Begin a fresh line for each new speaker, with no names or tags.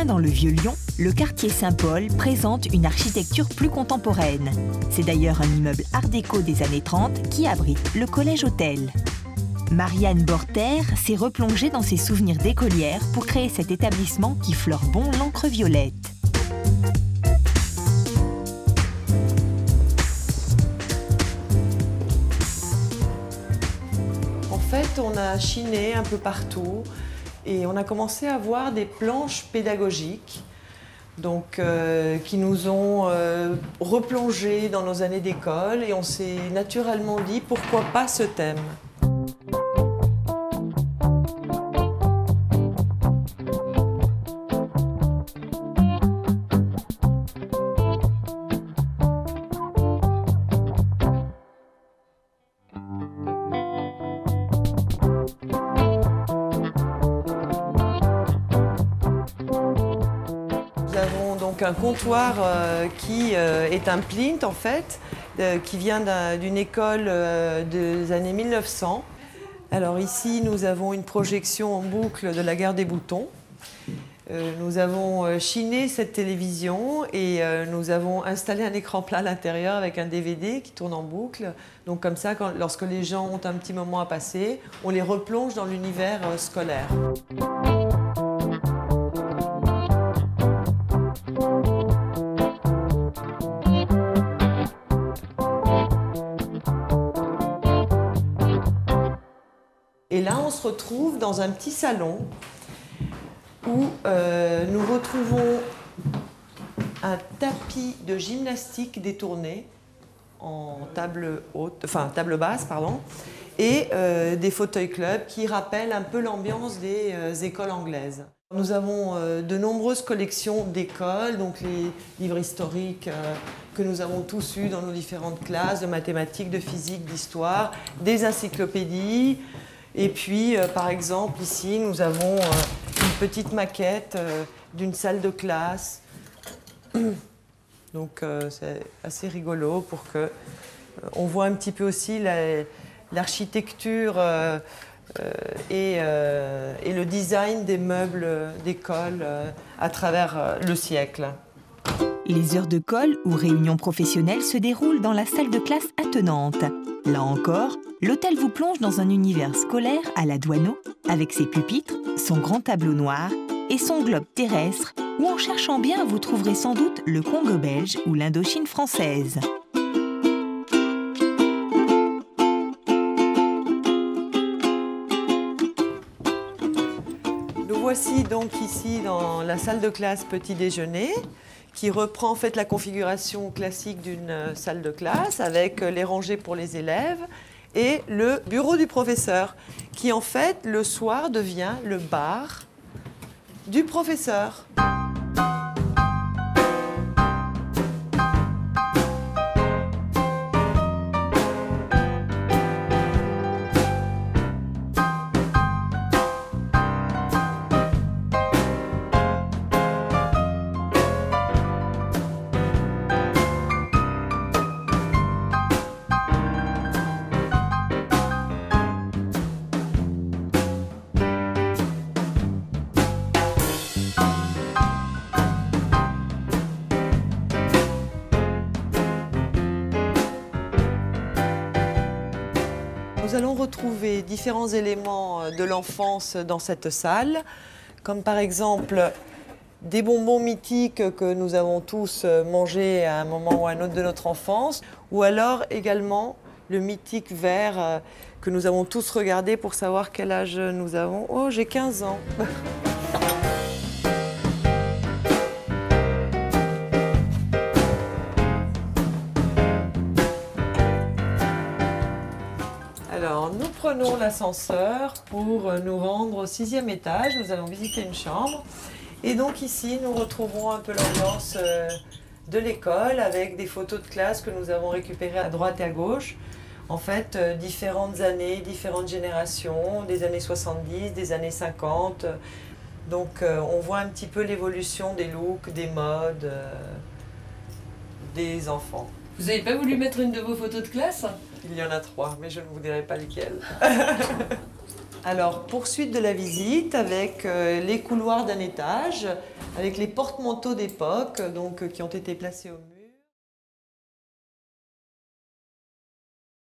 dans le Vieux-Lyon, le quartier Saint-Paul présente une architecture plus contemporaine. C'est d'ailleurs un immeuble art déco des années 30 qui abrite le collège-hôtel. Marianne Borter s'est replongée dans ses souvenirs d'écolière pour créer cet établissement qui fleure bon l'encre violette.
En fait, on a chiné un peu partout et on a commencé à voir des planches pédagogiques donc, qui nous ont replongé dans nos années d'école et on s'est naturellement dit pourquoi pas ce thème. Un comptoir qui est un plinthe en fait, qui vient d'une école des années 1900. Alors ici nous avons une projection en boucle de la Gare des Boutons. Nous avons chiné cette télévision et nous avons installé un écran plat à l'intérieur avec un DVD qui tourne en boucle. Donc comme ça, lorsque les gens ont un petit moment à passer, on les replonge dans l'univers scolaire. Et là, on se retrouve dans un petit salon où nous retrouvons un tapis de gymnastique détourné en table haute, enfin table basse, pardon, et des fauteuils club qui rappellent un peu l'ambiance des écoles anglaises. Nous avons de nombreuses collections d'écoles, donc les livres historiques que nous avons tous eus dans nos différentes classes, de mathématiques, de physique, d'histoire, des encyclopédies. Et puis, par exemple, ici, nous avons une petite maquette d'une salle de classe. Donc, c'est assez rigolo pour que on voit un petit peu aussi l'architecture et le design des meubles d'école à travers le siècle.
Les heures de colle ou réunions professionnelles se déroulent dans la salle de classe attenante. Là encore, l'hôtel vous plonge dans un univers scolaire à la Doisneau, avec ses pupitres, son grand tableau noir et son globe terrestre, où en cherchant bien, vous trouverez sans doute le Congo belge ou l'Indochine française.
Nous voici donc ici dans la salle de classe petit déjeuner, qui reprend en fait la configuration classique d'une salle de classe avec les rangées pour les élèves et le bureau du professeur qui en fait le soir devient le bar du professeur. Nous allons retrouver différents éléments de l'enfance dans cette salle, comme par exemple des bonbons mythiques que nous avons tous mangés à un moment ou à un autre de notre enfance, ou alors également le mythique verre que nous avons tous regardé pour savoir quel âge nous avons. Oh, j'ai 15 ans. Alors, nous prenons l'ascenseur pour nous rendre au 6e étage. Nous allons visiter une chambre. Et donc ici, nous retrouverons un peu l'ambiance de l'école avec des photos de classe que nous avons récupérées à droite et à gauche. En fait, différentes années, différentes générations, des années 70, des années 50. Donc, on voit un petit peu l'évolution des looks, des modes, des enfants.
Vous n'avez pas voulu mettre une de vos photos de classe?
Il y en a 3, mais je ne vous dirai pas lesquelles. Alors, poursuite de la visite avec les couloirs d'un étage, avec les porte-manteaux d'époque, donc qui ont été placés au mur.